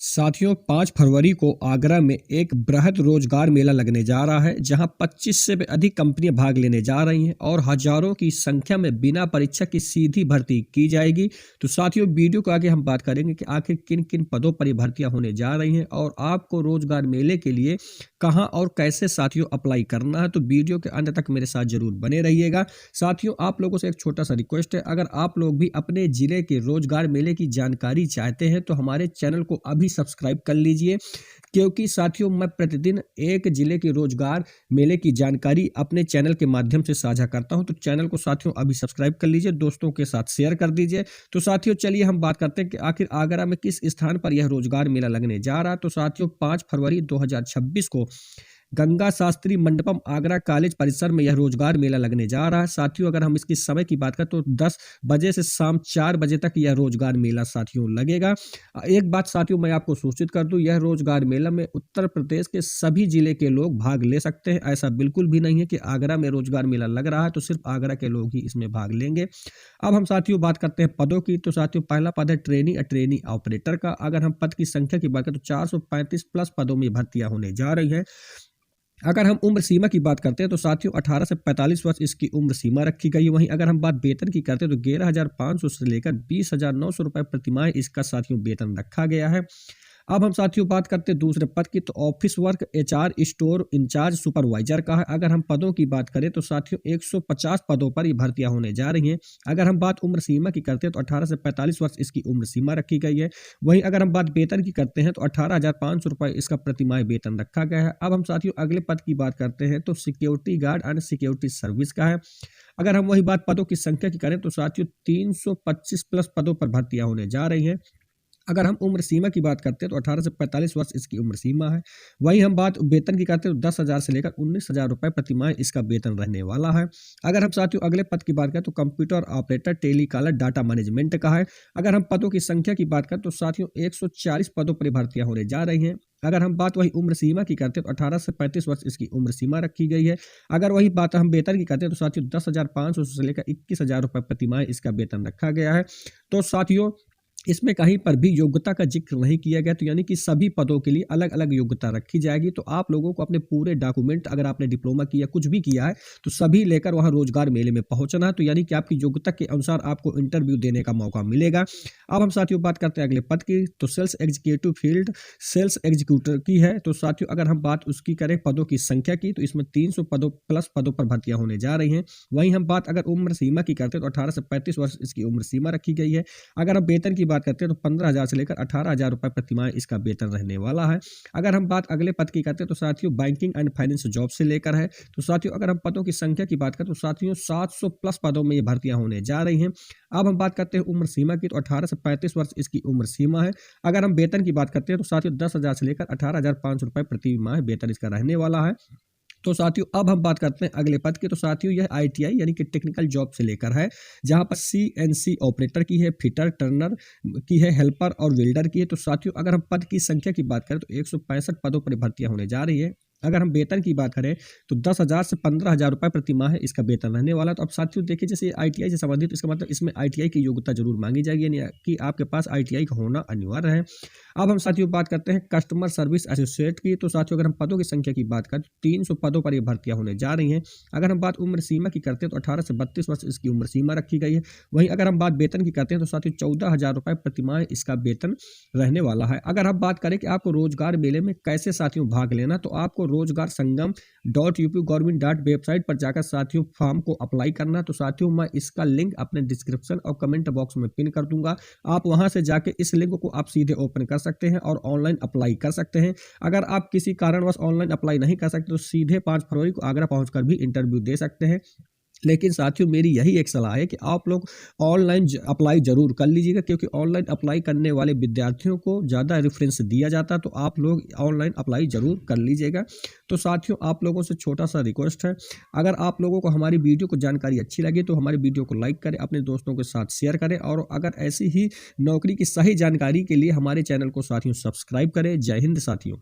साथियों 5 फरवरी को आगरा में एक बृहद रोजगार मेला लगने जा रहा है, जहां 25 से भी अधिक कंपनियां भाग लेने जा रही हैं और हजारों की संख्या में बिना परीक्षा की सीधी भर्ती की जाएगी। तो साथियों वीडियो को आगे हम बात करेंगे कि आखिर किन किन पदों पर ये भर्तियां होने जा रही हैं और आपको रोजगार मेले के लिए कहां और कैसे साथियों अप्लाई करना है। तो वीडियो के अंत तक मेरे साथ जरूर बने रहिएगा। साथियों आप लोगों से एक छोटा सा रिक्वेस्ट है, अगर आप लोग भी अपने जिले के रोजगार मेले की जानकारी चाहते हैं तो हमारे चैनल को अभी सब्सक्राइब कर लीजिए, क्योंकि साथियों मैं प्रतिदिन एक जिले के रोजगार मेले की जानकारी अपने चैनल के माध्यम से साझा करता हूं। तो चैनल को साथियों अभी सब्सक्राइब कर लीजिए, दोस्तों के साथ शेयर कर दीजिए। तो साथियों चलिए हम बात करते हैं कि आखिर आगरा में किस स्थान पर यह रोजगार मेला लगने जा रहा है। तो साथियों 5 फरवरी 2026 को गंगा शास्त्री मंडपम आगरा कॉलेज परिसर में यह रोजगार मेला लगने जा रहा है। साथियों अगर हम इसकी समय की बात करें तो 10 बजे से शाम 4 बजे तक यह रोजगार मेला साथियों लगेगा। एक बात साथियों मैं आपको सूचित कर दूं, यह रोजगार मेला में उत्तर प्रदेश के सभी जिले के लोग भाग ले सकते हैं। ऐसा बिल्कुल भी नहीं है कि आगरा में रोजगार मेला लग रहा है तो सिर्फ आगरा के लोग ही इसमें भाग लेंगे। अब हम साथियों बात करते हैं पदों की। तो साथियों पहला पद है ट्रेनी ऑपरेटर का। अगर हम पद की संख्या की बात करें तो 435 प्लस पदों में भर्तियां होने जा रही है। अगर हम उम्र सीमा की बात करते हैं तो साथियों 18 से 45 वर्ष इसकी उम्र सीमा रखी गई है। वहीं अगर हम बात वेतन की करते हैं तो 11,500 से लेकर 20,900 रुपए प्रतिमाह इसका साथियों वेतन रखा गया है। अब हम साथियों बात करते हैं दूसरे पद की। तो office work HR store incharge supervisor का है। अगर हम पदों की बात करें तो साथियों 150 पदों पर ये भर्तियां होने जा रही हैं। अगर हम बात उम्र सीमा की करते हैं तो 18 से 45 वर्ष इसकी उम्र सीमा रखी गई है। वहीं अगर हम बात वेतन की करते हैं तो 18,500 रुपए इसका प्रतिमाह वेतन रखा गया है। अब हम साथियों अगले पद की बात करते हैं तो security guard and security service का है। अगर हम वही बात पदों की संख्या की करें तो साथियों 325 प्लस पदों पर भर्तियां होने जा रही हैं। अगर हम उम्र सीमा की बात करते हैं तो 18 से 45 वर्ष इसकी उम्र सीमा है। वहीं हम बात वेतन की करते हैं तो 10,000 से लेकर 19,000 रुपए प्रतिमाह इसका वेतन रहने वाला है। अगर हम साथियों अगले पद की बात करें तो computer operator telecaller data management का है। अगर हम पदों की संख्या की बात करें तो साथियों 140 पदों पर भर्तियां होने जा रही हैं। अगर हम बात वही उम्र सीमा की करते हैं तो 18 से 35 वर्ष इसकी उम्र सीमा रखी गई है। अगर वही बात हम वेतन की करते हैं तो साथियों 10,500 से लेकर 21,000 रुपए प्रतिमाह इसका वेतन रखा गया है। तो साथियों इसमें कहीं पर भी योग्यता का जिक्र नहीं किया गया, तो यानी कि सभी पदों के लिए अलग अलग योग्यता रखी जाएगी। तो आप लोगों को अपने पूरे डॉक्यूमेंट, अगर आपने डिप्लोमा किया कुछ भी किया है तो सभी लेकर वहां रोजगार मेले में पहुंचना है। तो यानी कि आपकी योग्यता के अनुसार आपको इंटरव्यू देने का मौका मिलेगा। अब हम साथियों बात करते हैं अगले पद की। तो sales executive field sales executive की है। तो साथियों अगर हम बात उसकी करें पदों की संख्या की तो इसमें 300 पदों प्लस पदों पर भर्तियां होने जा रही हैं। वहीं हम बात अगर उम्र सीमा की करते हैं तो 18 से 35 वर्ष इसकी उम्र सीमा रखी गई है। अगर हम वेतन की बात करते हैं तो 15,000 से लेकर 18,000 रुपए प्रतिमाह इसका वेतन रहने वाला है। अगर हम बात अगले पद की करते हैं तो साथियों बैंकिंग एंड फाइनेंस जॉब से लेकर है। तो साथियों अगर हम पदों की संख्या की बात करें तो साथियों 700 प्लस पदों में ये भर्तियां होने जा रही हैं। अब हम बात करते हैं उम्र सीमा की। तो 18 से 35 वर्ष इसकी उम्र सीमा है। अगर हम वेतन की बात करते हैं तो साथियों 10,000 से लेकर 18,500 रुपए प्रति माह वेतन इसका रहने वाला है। तो साथियों अब हम बात करते हैं अगले पद की। तो साथियों यह आईटीआई यानी कि टेक्निकल जॉब से लेकर है, जहां पर सीएनसी ऑपरेटर की है, फिटर टर्नर की है, हेल्पर और वेल्डर की है। तो साथियों अगर हम पद की संख्या की बात करें तो 165 पदों पर भर्तियां होने जा रही है। अगर हम वेतन की बात करें तो 10,000 से 15,000 रुपए प्रति माह इसका वेतन रहने वाला। तो अब साथियों देखिए, जैसे आईटीआई से संबंधित, इसका मतलब इसमें आईटीआई की योग्यता जरूर मांगी जाएगी, यानी कि आपके पास आईटीआई का होना अनिवार्य है। अब हम साथियों बात करते हैं कस्टमर सर्विस एसोसिएट की। तो साथियों अगर हम पदों की संख्या की बात करें तो 300 पदों पर ये भर्तियां होने जा रही हैं। अगर हम बात उम्र सीमा की करते हैं तो 18 से 32 वर्ष इसकी उम्र सीमा रखी गई है। वहीं अगर हम बात वेतन की करते हैं तो साथियों 14,000 रुपए प्रति माह इसका वेतन रहने वाला है। अगर हम बात करें कि आपको रोजगार मेले में कैसे साथियों भाग लेना, तो आपको रोजगार संगम .up वेबसाइट पर जाकर साथियों फॉर्म को अप्लाई करना। तो साथियों मैं इसका लिंक अपने डिस्क्रिप्शन और कमेंट बॉक्स में पिन कर दूंगा। आप वहां से जाके इस लिंक को आप सीधे ओपन कर सकते हैं और ऑनलाइन अप्लाई कर सकते हैं। अगर आप किसी कारणवश ऑनलाइन अप्लाई नहीं कर सकते तो सीधे 5 फरवरी को आगरा पहुंचकर भी इंटरव्यू दे सकते हैं। लेकिन साथियों मेरी यही एक सलाह है कि आप लोग ऑनलाइन अप्लाई जरूर कर लीजिएगा, क्योंकि ऑनलाइन अप्लाई करने वाले विद्यार्थियों को ज़्यादा रेफरेंस दिया जाता है। तो आप लोग ऑनलाइन अप्लाई जरूर कर लीजिएगा। तो साथियों आप लोगों से छोटा सा रिक्वेस्ट है, अगर आप लोगों को हमारी वीडियो को जानकारी अच्छी लगी तो हमारी वीडियो को लाइक करें, अपने दोस्तों के साथ शेयर करें, और अगर ऐसी ही नौकरी की सही जानकारी के लिए हमारे चैनल को साथियों सब्सक्राइब करें। जय हिंद साथियों।